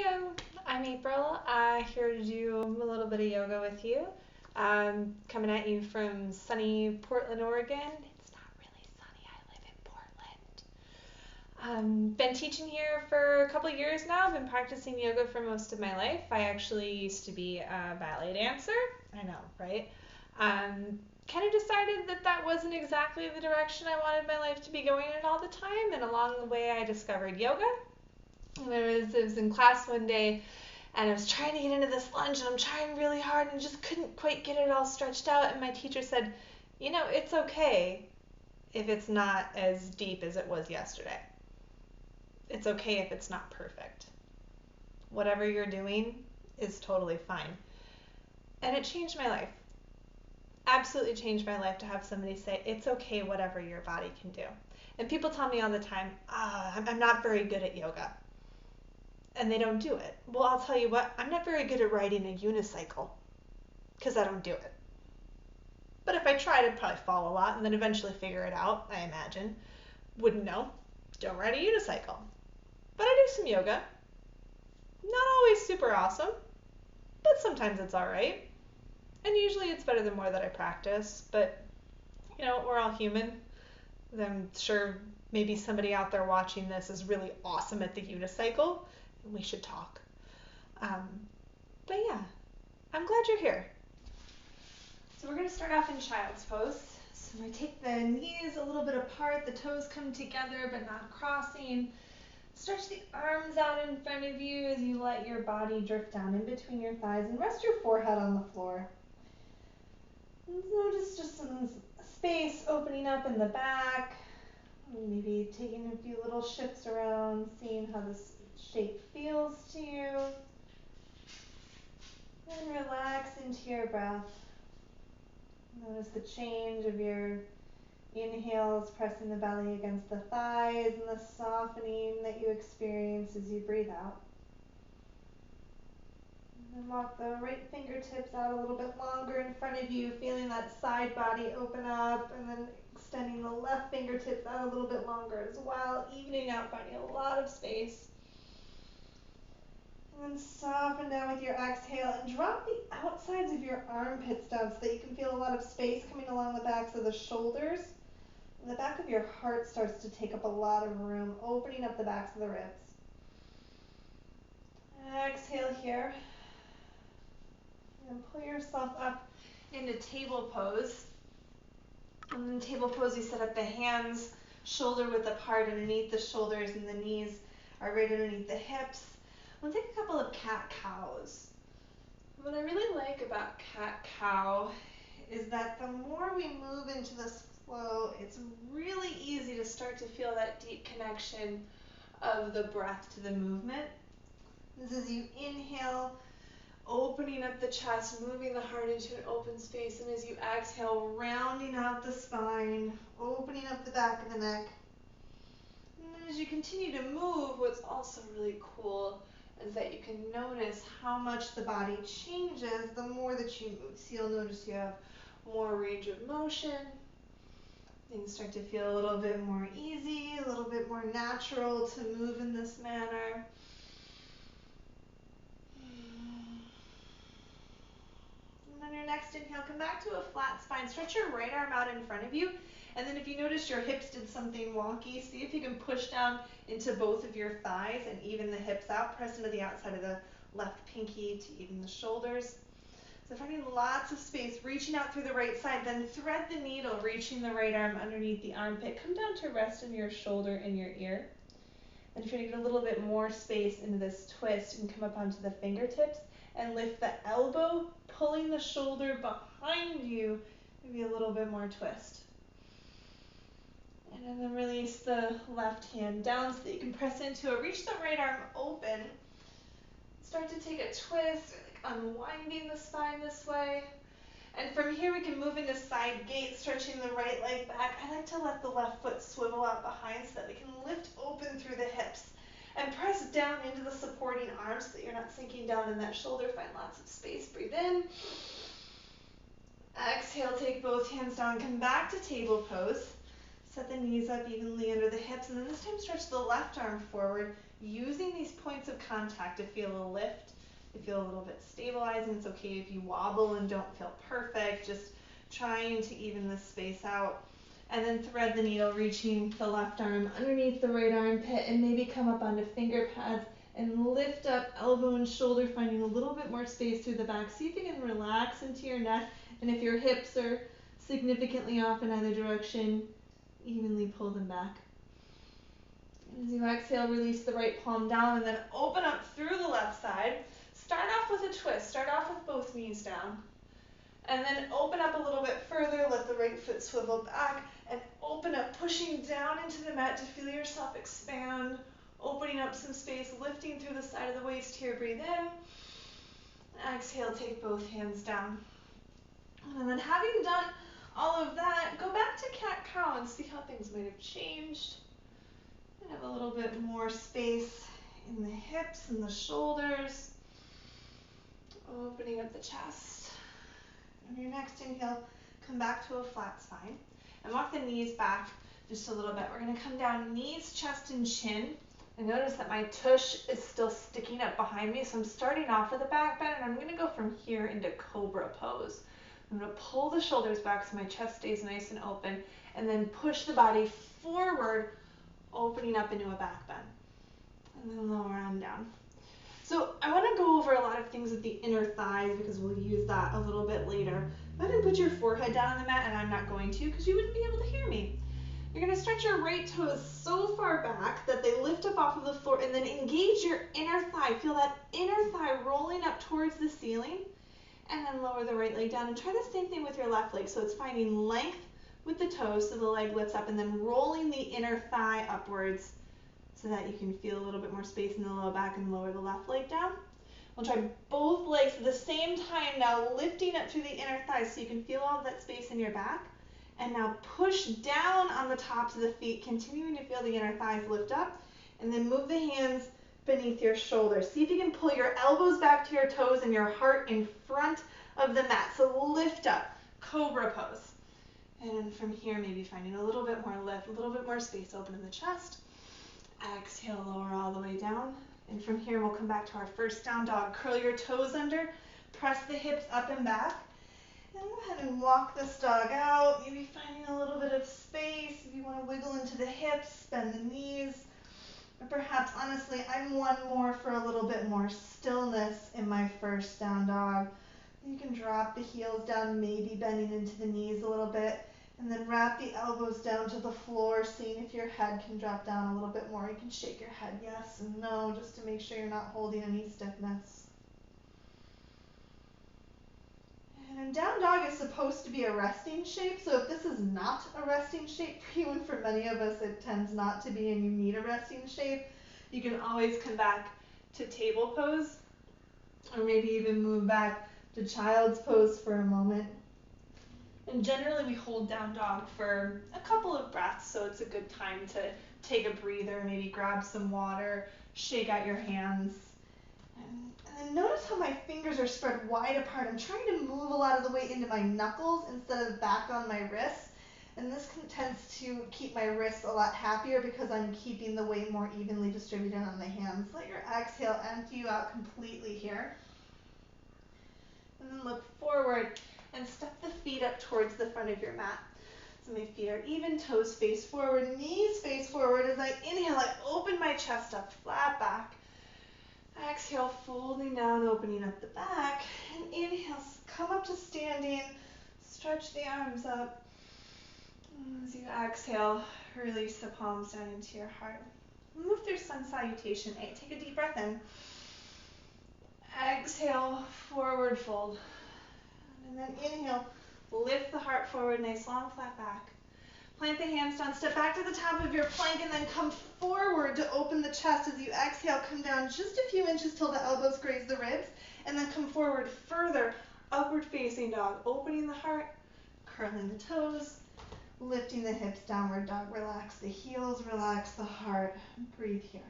Hi, I'm April. Here to do a little bit of yoga with you. Coming at you from sunny Portland, Oregon. It's not really sunny. I live in Portland. Been teaching here for a couple years now. I've been practicing yoga for most of my life. I actually used to be a ballet dancer. I know, right? Kind of decided that that wasn't exactly the direction I wanted my life to be going in all the time. And along the way, I discovered yoga. And I was in class one day and I was trying to get into this lunge and I'm trying really hard and just couldn't quite get it all stretched out. And my teacher said, it's okay if it's not as deep as it was yesterday. It's okay if it's not perfect. Whatever you're doing is totally fine. And it changed my life. Absolutely changed my life to have somebody say, it's okay whatever your body can do. And people tell me all the time, I'm not very good at yoga. And they don't do it. Well, I'll tell you what, I'm not very good at riding a unicycle because I don't do it. But if I tried, I'd probably fall a lot and then eventually figure it out, I imagine. Wouldn't know. Don't ride a unicycle. But I do some yoga. Not always super awesome, but sometimes it's all right. And usually it's better the more that I practice. But, we're all human. I'm sure maybe somebody out there watching this is really awesome at the unicycle, and we should talk. But yeah, I'm glad you're here. So we're going to start off in child's pose. So I take the knees a little bit apart, the toes come together but not crossing. Stretch the arms out in front of you as you let your body drift down in between your thighs and rest your forehead on the floor. And notice just some space opening up in the back. Maybe taking a few little shifts around, seeing how this shape feels to you. And relax into your breath. Notice the change of your inhales, pressing the belly against the thighs, and the softening that you experience as you breathe out. And then walk the right fingertips out a little bit longer in front of you, feeling that side body open up, and then extending the left fingertips out a little bit longer as well, evening out, finding a lot of space. And then soften down with your exhale and drop the outsides of your armpits down so that you can feel a lot of space coming along the backs of the shoulders. And the back of your heart starts to take up a lot of room, opening up the backs of the ribs. Exhale here. And pull yourself up into table pose. And in table pose, you set up the hands shoulder width apart underneath the shoulders, and the knees are right underneath the hips. We'll take a couple of cat-cows. What I really like about cat-cow is that the more we move into this flow, it's really easy to start to feel that deep connection of the breath to the movement. This is you inhale, opening up the chest, moving the heart into an open space, and as you exhale, rounding out the spine, opening up the back of the neck. And then as you continue to move, what's also really cool is that you can notice how much the body changes the more that you move. So you'll notice you have more range of motion. Things start to feel a little bit more easy, a little bit more natural to move in this manner. And on your next inhale, come back to a flat spine. Stretch your right arm out in front of you. And then if you notice your hips did something wonky, see if you can push down into both of your thighs and even the hips out. Press into the outside of the left pinky to even the shoulders. So finding lots of space, reaching out through the right side, then thread the needle, reaching the right arm underneath the armpit. Come down to rest in your shoulder and your ear. And if you're going to get a little bit more space into this twist, you can come up onto the fingertips and lift the elbow, pulling the shoulder behind you, maybe a little bit more twist. And then release the left hand down so that you can press into it. Reach the right arm open. Start to take a twist, unwinding the spine this way. And from here we can move into side gate, stretching the right leg back. I like to let the left foot swivel out behind so that we can lift open through the hips. And press down into the supporting arms so that you're not sinking down in that shoulder. Find lots of space. Breathe in. Exhale, take both hands down. Come back to table pose. Set the knees up evenly under the hips, and then this time stretch the left arm forward, using these points of contact to feel a lift, to feel a little bit stabilizing. It's okay if you wobble and don't feel perfect, just trying to even this space out. And then thread the needle, reaching the left arm underneath the right armpit, and maybe come up onto finger pads and lift up elbow and shoulder, finding a little bit more space through the back. See if you can relax into your neck, and if your hips are significantly off in either direction, evenly pull them back. And as you exhale, release the right palm down, and then open up through the left side. Start off with a twist. Start off with both knees down. And then open up a little bit further, let the right foot swivel back, and open up, pushing down into the mat to feel yourself expand, opening up some space, lifting through the side of the waist here. Breathe in. Exhale, take both hands down. And then having done all of that, go back to cat-cow and see how things might have changed. And have a little bit more space in the hips and the shoulders. Opening up the chest. On your next inhale, come back to a flat spine and walk the knees back just a little bit. We're going to come down, knees, chest, and chin. And notice that my tush is still sticking up behind me, so I'm starting off with a back bend, and I'm going to go from here into cobra pose. I'm going to pull the shoulders back so my chest stays nice and open, and then push the body forward, opening up into a back bend. And then lower arm down. So I want to go over a lot of things with the inner thighs because we'll use that a little bit later. Go ahead and put your forehead down on the mat, and I'm not going to because you wouldn't be able to hear me. You're going to stretch your right toes so far back that they lift up off of the floor, and then engage your inner thigh. Feel that inner thigh rolling up towards the ceiling, and then lower the right leg down. And try the same thing with your left leg. So it's finding length with the toes so the leg lifts up, and then rolling the inner thigh upwards so that you can feel a little bit more space in the low back, and lower the left leg down. We'll try both legs at the same time now, lifting up through the inner thighs so you can feel all of that space in your back. And now push down on the tops of the feet, continuing to feel the inner thighs lift up, and then move the hands beneath your shoulders. See if you can pull your elbows back to your toes and your heart in front of the mat. So lift up, cobra pose. And then from here, maybe finding a little bit more lift, a little bit more space open in the chest. Exhale, lower all the way down. And from here, we'll come back to our first down dog. Curl your toes under, press the hips up and back. And go ahead and walk this dog out, maybe finding a little bit of space. If you want to wiggle into the hips, bend the knees. Or perhaps, honestly, I'm one more for a little bit more stillness in my first down dog. You can drop the heels down, maybe bending into the knees a little bit. And then wrap the elbows down to the floor, seeing if your head can drop down a little bit more. You can shake your head yes and no, just to make sure you're not holding any stiffness. And down dog is supposed to be a resting shape, so if this is not a resting shape for you, and for many of us it tends not to be and you need a resting shape, you can always come back to table pose, or maybe even move back to child's pose for a moment. And generally we hold down dog for a couple of breaths, so it's a good time to take a breather, maybe grab some water, shake out your hands. And then notice how my fingers are spread wide apart. I'm trying to move a lot of the weight into my knuckles instead of back on my wrists. And this tends to keep my wrists a lot happier because I'm keeping the weight more evenly distributed on the hands. Let your exhale empty you out completely here. And then look forward and step the feet up towards the front of your mat. So my feet are even, toes face forward, knees face forward. As I inhale, I open my chest up, flat back. Exhale, folding down, opening up the back. And inhale, come up to standing, stretch the arms up. As you exhale, release the palms down into your heart. Move through sun salutation 8. Take a deep breath in. Exhale, forward fold. And then inhale, lift the heart forward, nice long flat back. Plant the hands down, step back to the top of your plank, and then come forward to open the chest. As you exhale, come down just a few inches till the elbows graze the ribs, and then come forward further, upward facing dog, opening the heart, curling the toes, lifting the hips, downward dog. Relax the heels, relax the heart. Breathe here.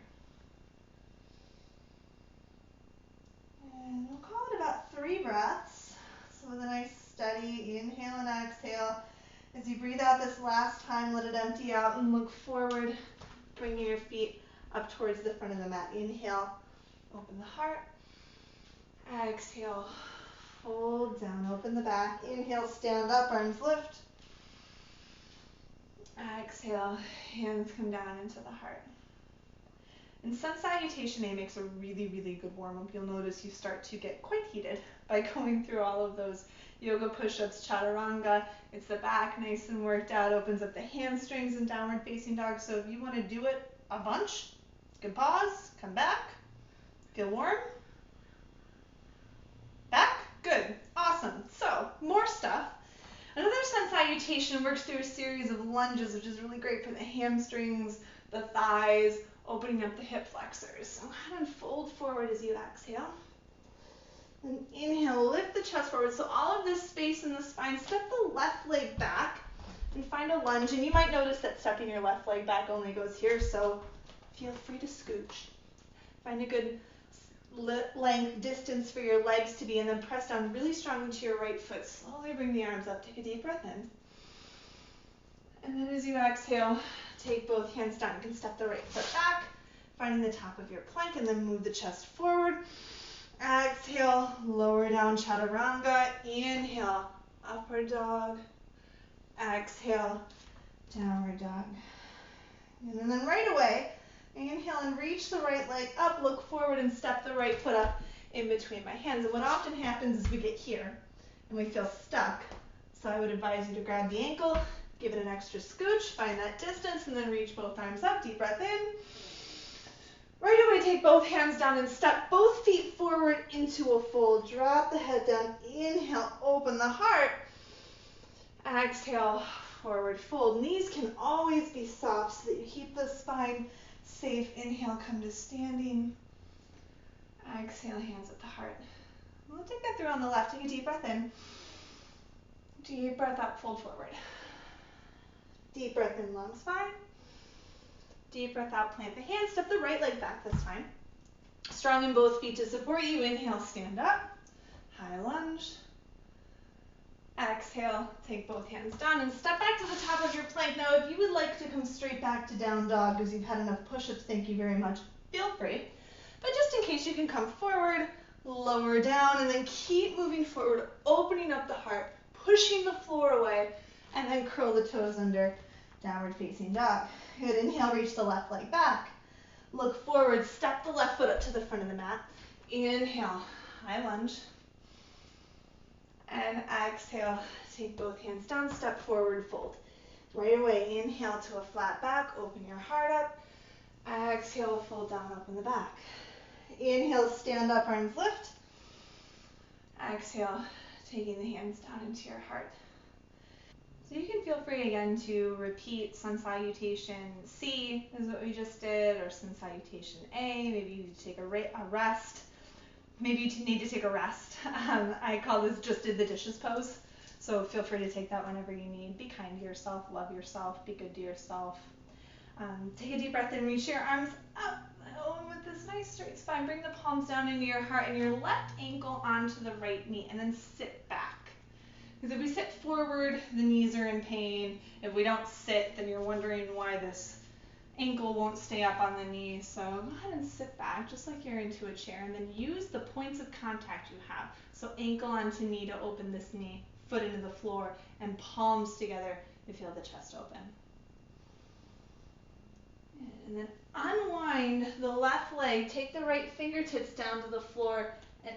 And we'll call it about 3 breaths. So with a nice steady inhale and exhale, as As you breathe out this last time, let it empty out and look forward, bringing your feet up towards the front of the mat. Inhale, open the heart. Exhale, fold down, open the back. Inhale, stand up, arms lift. Exhale, hands come down into the heart. And sun salutation A makes a really, really good warm-up. You'll notice you start to get quite heated by going through all of those yoga push-ups, chaturanga. It's the back nice and worked out, opens up the hamstrings in downward facing dog. So if you want to do it a bunch, you can pause, come back, feel warm. Back, good, awesome. So more stuff. Another sun salutation works through a series of lunges, which is really great for the hamstrings, the thighs, opening up the hip flexors. So go ahead and fold forward as you exhale. And inhale, lift the chest forward. So all of this space in the spine, step the left leg back and find a lunge. And you might notice that stepping your left leg back only goes here, so feel free to scooch. Find a good length distance for your legs to be, and then press down really strong into your right foot. Slowly bring the arms up. Take a deep breath in. And then as you exhale, take both hands down. You can step the right foot back, finding the top of your plank, and then move the chest forward. Exhale, lower down chaturanga. Inhale, upward dog. Exhale, downward dog. And then right away, inhale and reach the right leg up, look forward and step the right foot up in between my hands. And what often happens is we get here and we feel stuck. So I would advise you to grab the ankle, give it an extra scooch, find that distance, and then reach both arms up. Deep breath in. Right away, take both hands down and step both feet forward into a fold. Drop the head down. Inhale, open the heart. Exhale, forward fold. Knees can always be soft so that you keep the spine safe. Inhale, come to standing. Exhale, hands at the heart. We'll take that through on the left. Take a deep breath in. Deep breath up, fold forward. Deep breath in, long spine. Deep breath out, plant the hands, step the right leg back this time. Strong in both feet to support you. Inhale, stand up. High lunge. Exhale, take both hands down and step back to the top of your plank. Now, if you would like to come straight back to down dog because you've had enough push-ups, thank you very much, feel free. But just in case, you can come forward, lower down, and then keep moving forward, opening up the heart, pushing the floor away, and then curl the toes under, downward facing dog. Good, inhale, reach the left leg back. Look forward, step the left foot up to the front of the mat. Inhale, high lunge. And exhale, take both hands down, step forward, fold. Right away, inhale to a flat back, open your heart up. Exhale, fold down, open the back. Inhale, stand up, arms lift. Exhale, taking the hands down into your heart. So you can feel free again to repeat sun salutation C is what we just did, or sun salutation A. Maybe you need to take a rest. Maybe you need to take a rest. I call this just did the dishes pose. So feel free to take that whenever you need. Be kind to yourself, love yourself, be good to yourself. Take a deep breath in, reach your arms up. With this nice straight spine, bring the palms down into your heart and your left ankle onto the right knee, and then sit back. Because if we sit forward, the knees are in pain. If we don't sit, then you're wondering why this ankle won't stay up on the knee. So go ahead and sit back just like you're into a chair, and then use the points of contact you have. So ankle onto knee to open this knee, foot into the floor, and palms together to feel the chest open. And then unwind the left leg, take the right fingertips down to the floor, and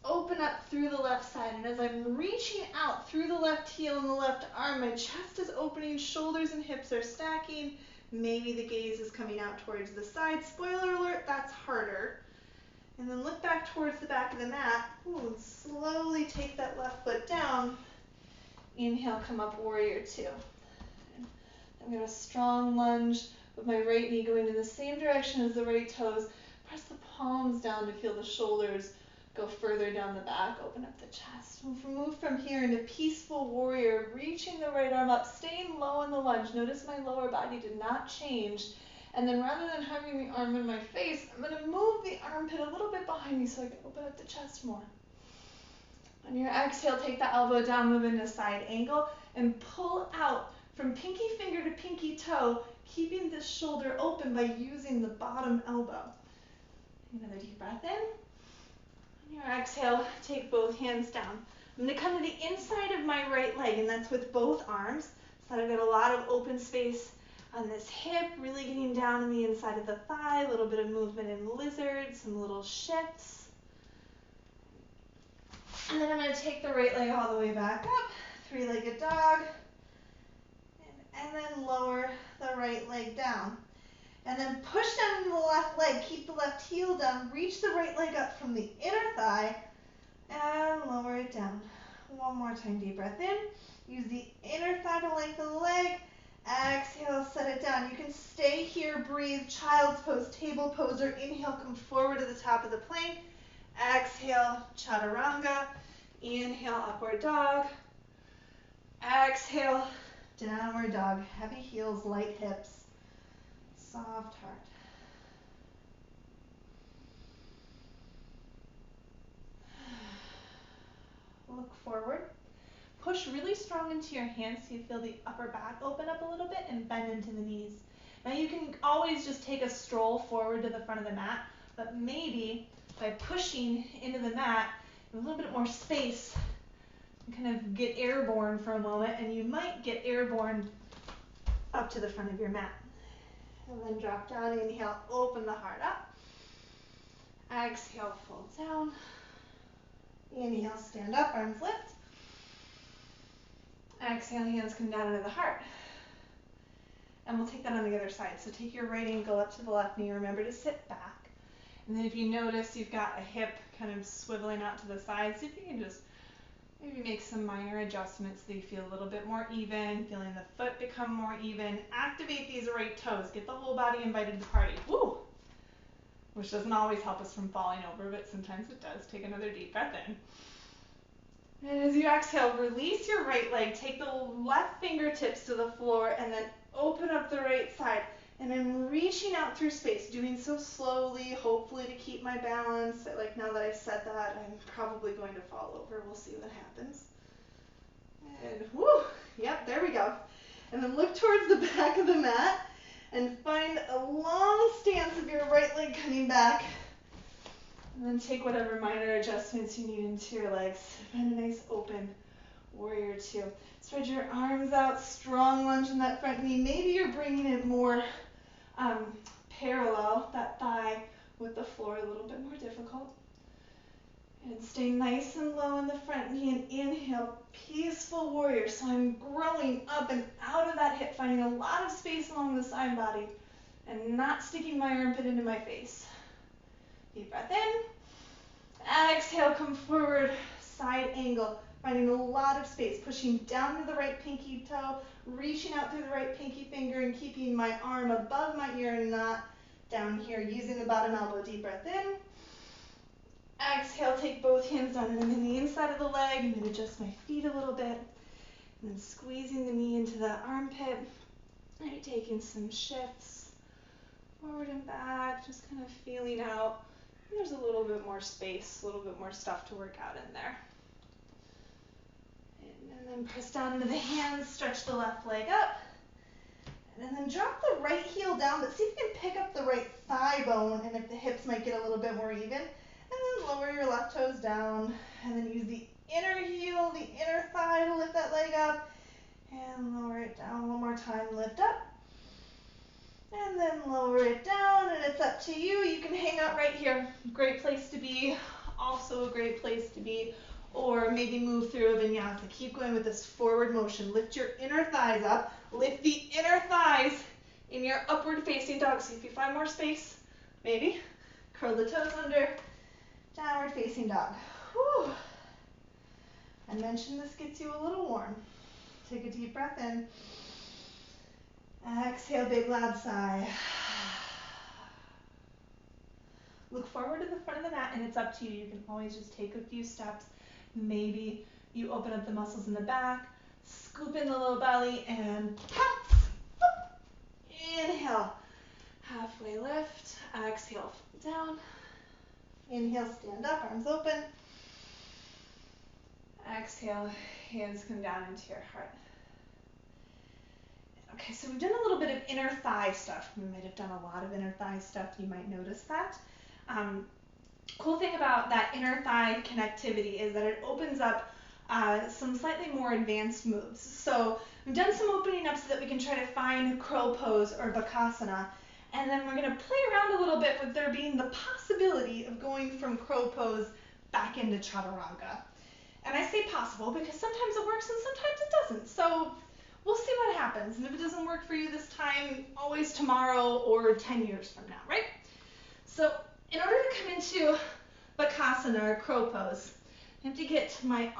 open up through the left side. And as I'm reaching out through the left heel and the left arm, my chest is opening, shoulders and hips are stacking. Maybe the gaze is coming out towards the side. Spoiler alert, that's harder. And then look back towards the back of the mat. Ooh, and slowly take that left foot down. Inhale, come up, warrior two. And I'm going to strong lunge with my right knee going in the same direction as the right toes. Press the palms down to feel the shoulders go further down the back, open up the chest. Move from here into peaceful warrior, reaching the right arm up, staying low in the lunge. Notice my lower body did not change. And then rather than having the arm in my face, I'm going to move the armpit a little bit behind me so I can open up the chest more. On your exhale, take the elbow down, move into side angle, and pull out from pinky finger to pinky toe, keeping this shoulder open by using the bottom elbow. Another deep breath in. On your exhale, take both hands down. I'm going to come to the inside of my right leg, and that's with both arms, so that I've got a lot of open space on this hip, really getting down on the inside of the thigh, a little bit of movement in lizard, some little shifts. And then I'm going to take the right leg all the way back up, three-legged dog, and then lower the right leg down. And then push down the left leg, keep the left heel down, reach the right leg up from the inner thigh, and lower it down. One more time, deep breath in. Use the inner thigh to lengthen the leg. Exhale, set it down. You can stay here, breathe, child's pose, table pose, or inhale, come forward to the top of the plank. Exhale, chaturanga. Inhale, upward dog. Exhale, downward dog. Heavy heels, light hips. Soft heart. Look forward. Push really strong into your hands so you feel the upper back open up a little bit and bend into the knees. Now you can always just take a stroll forward to the front of the mat, but maybe by pushing into the mat, a little bit more space, and kind of get airborne for a moment, and you might get airborne up to the front of your mat. And then drop down, inhale, open the heart up. Exhale, fold down. Inhale, stand up, arms lift. Exhale, hands come down into the heart. And we'll take that on the other side. So take your right ankle up to the left knee. Remember to sit back. And then if you notice you've got a hip kind of swiveling out to the side, see if you can just maybe make some minor adjustments so that you feel a little bit more even, feeling the foot become more even. Activate these right toes. Get the whole body invited to the party. Woo! Which doesn't always help us from falling over, but sometimes it does. Take another deep breath in. And as you exhale, release your right leg. Take the left fingertips to the floor and then open up the right side. And I'm reaching out through space, doing so slowly, hopefully to keep my balance. Like now that I've said that, I'm probably going to fall over. We'll see what happens. And whoo, yep, there we go. And then look towards the back of the mat and find a long stance of your right leg coming back. And then take whatever minor adjustments you need into your legs. Find a nice open warrior two. Spread your arms out, strong lunge in that front knee. Maybe you're bringing it more parallel, that thigh with the floor, a little bit more difficult. And stay nice and low in the front knee and inhale, peaceful warrior. So I'm growing up and out of that hip, finding a lot of space along the side body and not sticking my armpit into my face. Deep breath in. Exhale, come forward, side angle. Finding a lot of space, pushing down to the right pinky toe, reaching out through the right pinky finger and keeping my arm above my ear and not down here, using the bottom elbow. Deep breath in. Exhale, take both hands down and I'm in the inside of the leg. I'm going to adjust my feet a little bit. And then squeezing the knee into the armpit. Maybe taking some shifts forward and back, just kind of feeling out. There's a little bit more space, a little bit more stuff to work out in there. And then press down into the hands, stretch the left leg up. And then drop the right heel down, but see if you can pick up the right thigh bone and if the hips might get a little bit more even. And then lower your left toes down. And then use the inner heel, the inner thigh to lift that leg up. And lower it down one more time, lift up. And then lower it down, and it's up to you. You can hang out right here. Great place to be. Also a great place to be. Or maybe move through a vinyasa. Keep going with this forward motion. Lift your inner thighs up. Lift the inner thighs in your upward facing dog. See if you find more space. Maybe. Curl the toes under. Downward facing dog. Whew. I mentioned this gets you a little warm. Take a deep breath in. Exhale, big loud sigh. Look forward to the front of the mat and it's up to you. You can always just take a few steps. Maybe you open up the muscles in the back, scoop in the low belly and pounce. Inhale, halfway lift. Exhale, down. Inhale, stand up, arms open. Exhale, hands come down into your heart. Okay, so we've done a little bit of inner thigh stuff. We might have done a lot of inner thigh stuff. You might notice that. Cool thing about that inner thigh connectivity is that it opens up some slightly more advanced moves. So we've done some opening up so that we can try to find crow pose or bakasana. And then we're going to play around a little bit with there being the possibility of going from crow pose back into chaturanga. And I say possible because sometimes it works and sometimes it doesn't. So we'll see what happens. And if it doesn't work for you this time, always tomorrow or 10 years from now, right? So in order to come into bakasana or crow pose, I have to get my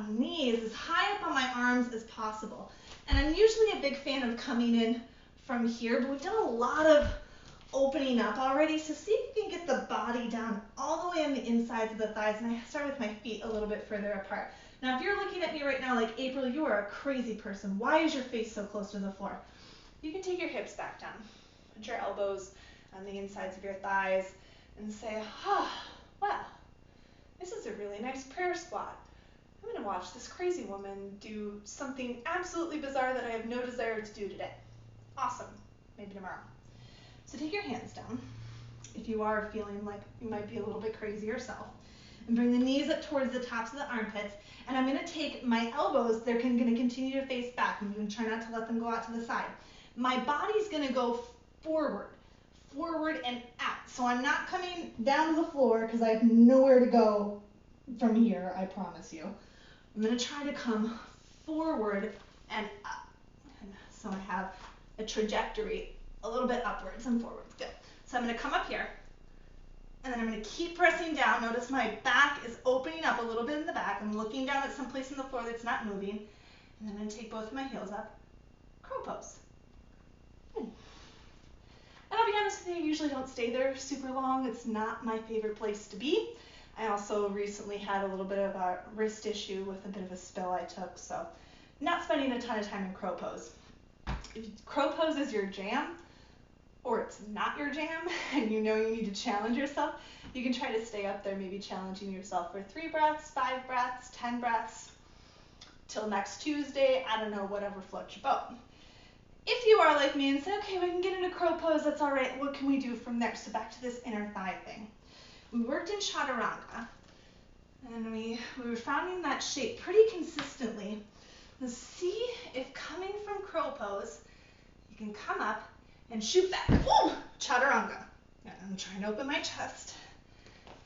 knees as high up on my arms as possible. And I'm usually a big fan of coming in from here, but we've done a lot of opening up already, so see if you can get the body down all the way on the insides of the thighs, and I start with my feet a little bit further apart. Now if you're looking at me right now like, April, you are a crazy person. Why is your face so close to the floor? You can take your hips back down, put your elbows on the insides of your thighs, and say, well, this is a really nice prayer squat. I'm going to watch this crazy woman do something absolutely bizarre that I have no desire to do today. Awesome. Maybe tomorrow. So take your hands down if you are feeling like you might be a little bit crazy yourself. And bring the knees up towards the tops of the armpits. And I'm going to take my elbows, they're going to continue to face back. I'm going to try not to let them go out to the side. My body's going to go forward and out. So I'm not coming down to the floor because I have nowhere to go from here, I promise you. I'm going to try to come forward and up. And so I have a trajectory a little bit upwards and forwards. Good. So I'm going to come up here, and then I'm going to keep pressing down. Notice my back is opening up a little bit in the back. I'm looking down at some place in the floor that's not moving, and I'm going to take both of my heels up. Crow pose. And I'll be honest with you, I usually don't stay there super long. It's not my favorite place to be. I also recently had a little bit of a wrist issue with a bit of a spill I took, so not spending a ton of time in crow pose. If crow pose is your jam, or it's not your jam, and you know you need to challenge yourself, you can try to stay up there, maybe challenging yourself for 3 breaths, 5 breaths, 10 breaths, till next Tuesday, I don't know, whatever floats your boat. If you are like me and say, okay, we can get into crow pose, that's all right, what can we do from there? So back to this inner thigh thing. We worked in chaturanga, and we were finding that shape pretty consistently. Let's see if coming from crow pose, you can come up and shoot back. Woo! Chaturanga. And I'm trying to open my chest.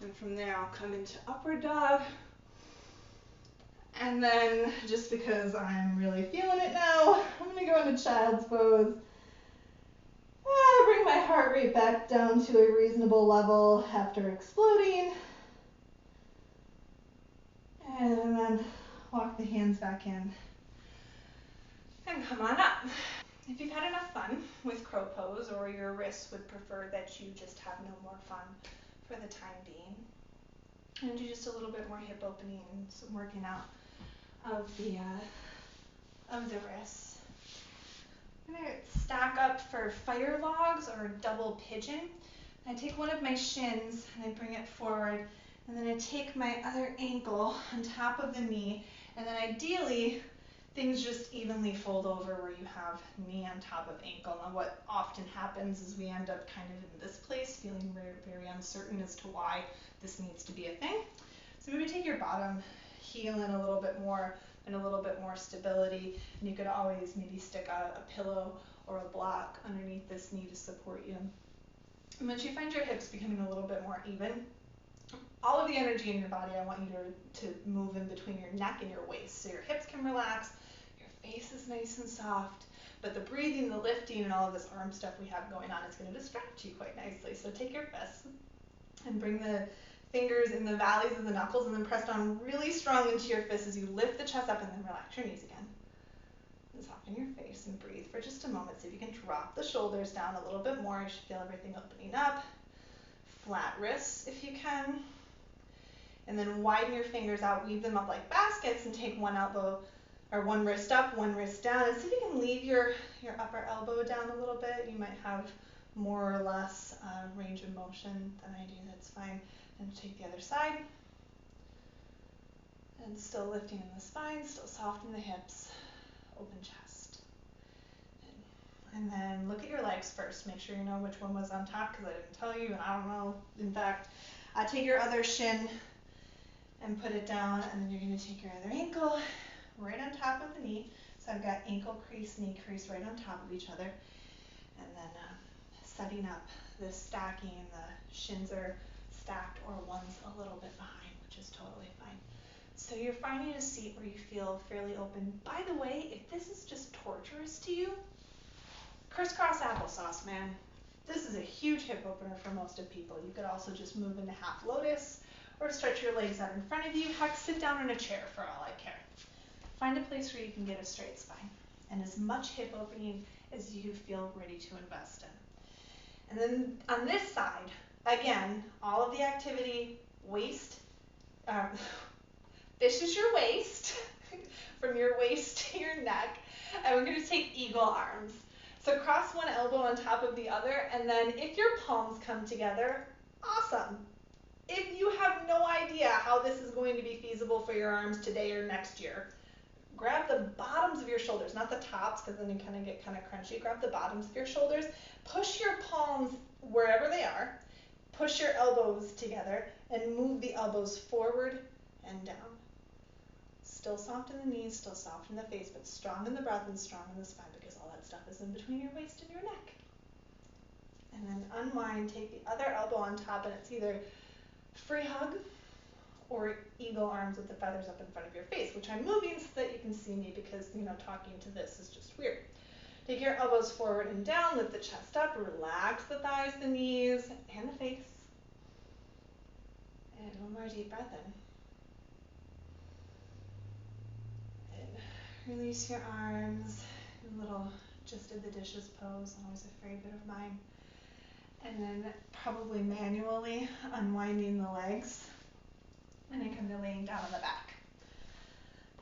And from there, I'll come into upward dog. And then, just because I'm really feeling it now, I'm going to go into child's pose. Bring my heart rate back down to a reasonable level after exploding. And then walk the hands back in. And come on up. If you've had enough fun with crow pose, or your wrists would prefer that you just have no more fun for the time being, and do just a little bit more hip opening and some working out of the wrists. I'm going to stack up for fire logs or double pigeon. I take one of my shins and I bring it forward, and then I take my other ankle on top of the knee, and then ideally things just evenly fold over where you have knee on top of ankle. Now what often happens is we end up kind of in this place feeling very, very uncertain as to why this needs to be a thing. So maybe take your bottom heel in a little bit more and a little bit more stability, and you could always maybe stick a pillow or a block underneath this knee to support you. And once you find your hips becoming a little bit more even, all of the energy in your body, I want you to move in between your neck and your waist, so your hips can relax, your face is nice and soft, but the breathing, the lifting, and all of this arm stuff we have going on is going to distract you quite nicely. So take your fists and bring the fingers in the valleys of the knuckles, and then press down really strong into your fists as you lift the chest up, and then relax your knees again. And soften your face and breathe for just a moment. See if you can drop the shoulders down a little bit more. You should feel everything opening up. Flat wrists if you can. And then widen your fingers out, weave them up like baskets, and take one elbow or one wrist up, one wrist down. And see if you can leave your upper elbow down a little bit. You might have more or less range of motion than I do, that's fine. And take the other side. And still lifting in the spine, still soft in the hips, open chest. And then look at your legs first. Make sure you know which one was on top because I didn't tell you and I don't know. In fact, take your other shin and put it down, and then you're going to take your other ankle right on top of the knee. So I've got ankle crease, knee crease right on top of each other. And then setting up this stacking, the shins are stacked or one's a little bit behind, which is totally fine. So you're finding a seat where you feel fairly open. By the way, if this is just torturous to you, crisscross applesauce, man. This is a huge hip opener for most of people. You could also just move into half lotus or stretch your legs out in front of you. Heck, sit down in a chair for all I care. Find a place where you can get a straight spine and as much hip opening as you feel ready to invest in. And then on this side, again, all of the activity, waist, this is your waist, from your waist to your neck, and we're going to take eagle arms. So cross one elbow on top of the other, and then if your palms come together, awesome. If you have no idea how this is going to be feasible for your arms today or next year, grab the bottoms of your shoulders, not the tops, because then you kind of get kind of crunchy. Grab the bottoms of your shoulders, push your palms wherever they are, push your elbows together, and move the elbows forward and down. Still soft in the knees, still soft in the face, but strong in the breath and strong in the spine because all that stuff is in between your waist and your neck. And then unwind, take the other elbow on top, and it's either free hug or eagle arms with the feathers up in front of your face, which I'm moving so that you can see me because, talking to this is just weird. Take your elbows forward and down, lift the chest up, relax the thighs, the knees, and the face. And one more deep breath in. Release your arms, a little just did the dishes pose, always a favorite of mine. And then probably manually unwinding the legs. And then come to laying down on the back.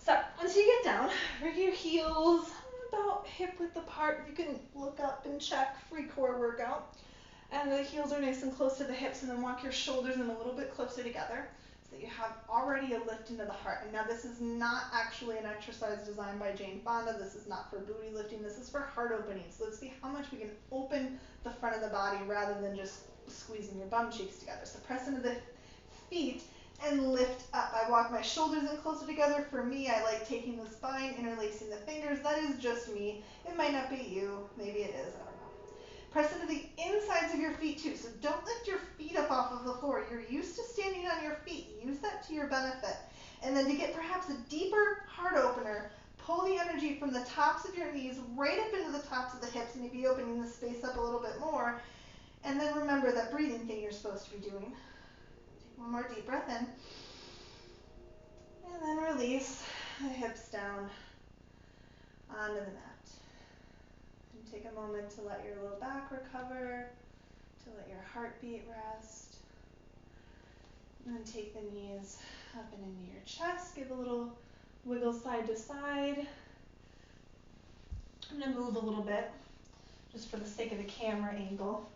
So once you get down, bring your heels about hip width apart. You can look up and check, free core workout. And the heels are nice and close to the hips, and then walk your shoulders in a little bit closer together. So that you have already a lift into the heart. And now this is not actually an exercise designed by Jane Fonda. This is not for booty lifting. This is for heart opening. So let's see how much we can open the front of the body rather than just squeezing your bum cheeks together. So press into the feet and lift up. I walk my shoulders in closer together. For me, I like taking the spine, interlacing the fingers. That is just me. It might not be you. Maybe it is. I don't know. Press into the insides of your feet too. So don't lift your feet up off of the floor. You're used to standing on your feet. Use that to your benefit. And then to get perhaps a deeper heart opener, pull the energy from the tops of your knees right up into the tops of the hips, maybe opening the space up a little bit more. And then remember that breathing thing you're supposed to be doing. Take one more deep breath in. And then release the hips down onto the mat. And take a moment to let your low back recover, to let your heartbeat rest. And then take the knees up and into your chest. Give a little wiggle side to side. I'm going to move a little bit just for the sake of the camera angle.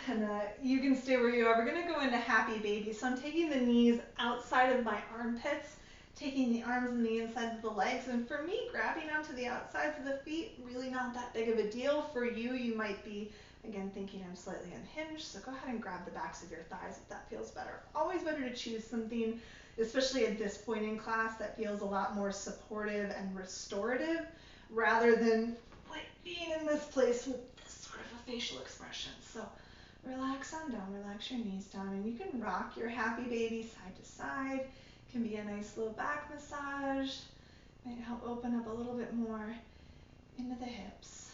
And you can stay where you are. We're going to go into happy baby. So I'm taking the knees outside of my armpits, taking the arms and the insides of the legs. And for me, grabbing onto the outsides of the feet, really not that big of a deal. For you, you might be, again, thinking I'm slightly unhinged. So go ahead and grab the backs of your thighs if that feels better. Always better to choose something, especially at this point in class, that feels a lot more supportive and restorative rather than like being in this place with this sort of a facial expression. So relax on down, relax your knees down, and you can rock your happy baby side to side. It can be a nice low back massage. Might help open up a little bit more into the hips.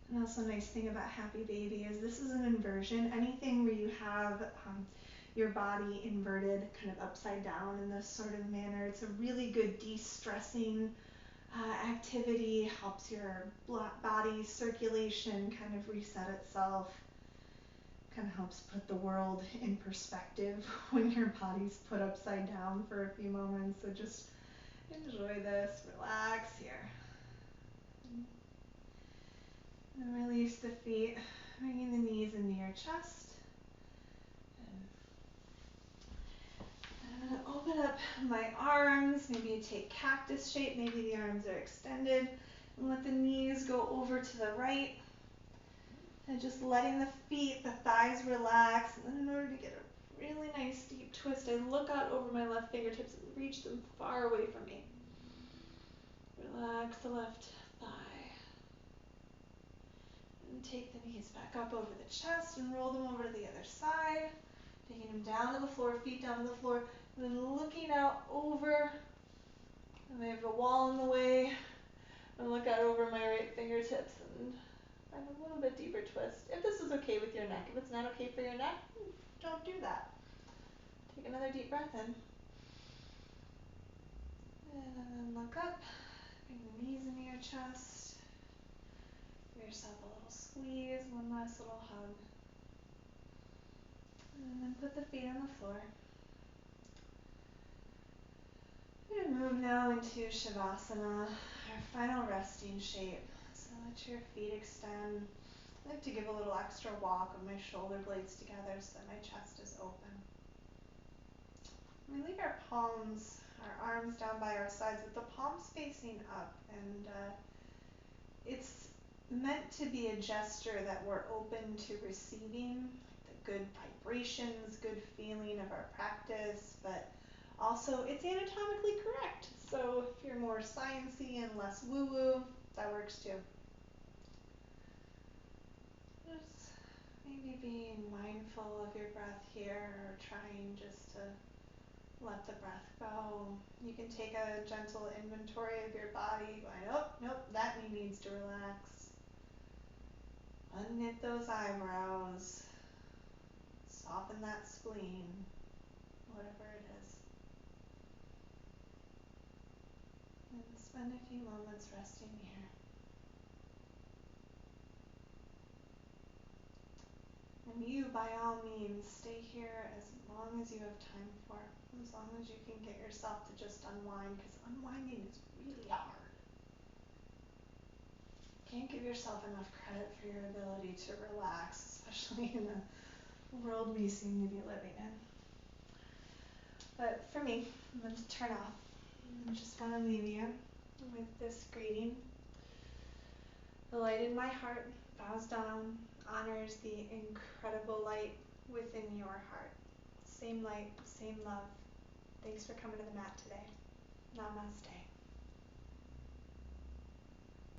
And also a nice thing about happy baby is this is an inversion. Anything where you have your body inverted kind of upside down in this sort of manner, it's a really good de-stressing activity, helps your body circulation kind of reset itself, kind of helps put the world in perspective when your body's put upside down for a few moments. So just enjoy this, relax here. And release the feet, bringing the knees into your chest. I'm going to open up my arms. Maybe you take cactus shape. Maybe the arms are extended. And let the knees go over to the right. And just letting the feet, the thighs relax. And then in order to get a really nice deep twist, I look out over my left fingertips and reach them far away from me. Relax the left thigh. And take the knees back up over the chest and roll them over to the other side. Taking them down to the floor, feet down to the floor. And then looking out over. And I have a wall in the way. And look out over my right fingertips and find a little bit deeper twist. If this is okay with your neck. If it's not okay for your neck, don't do that. Take another deep breath in. And then look up. Bring the knees into your chest. Give yourself a little squeeze, one last little hug. And then put the feet on the floor. And move now into Shavasana, our final resting shape. So let your feet extend. I like to give a little extra walk of my shoulder blades together so that my chest is open. We leave our palms, our arms down by our sides with the palms facing up, and it's meant to be a gesture that we're open to receiving, like the good vibrations, good feeling of our practice, but also it's anatomically correct. So if you're more sciencey and less woo-woo, that works too. Just maybe being mindful of your breath here, or trying just to let the breath go. You can take a gentle inventory of your body, going, oh, nope, that knee needs to relax. Unknit those eyebrows. Soften that spleen, whatever it is. And spend a few moments resting here. And you, by all means, stay here as long as you have time for. As long as you can get yourself to just unwind, because unwinding is really hard. Can't give yourself enough credit for your ability to relax, especially in the world we seem to be living in. But for me, I'm going to turn off. I just want to leave you with this greeting. The light in my heart bows down, honors the incredible light within your heart. Same light, same love. Thanks for coming to the mat today. Namaste.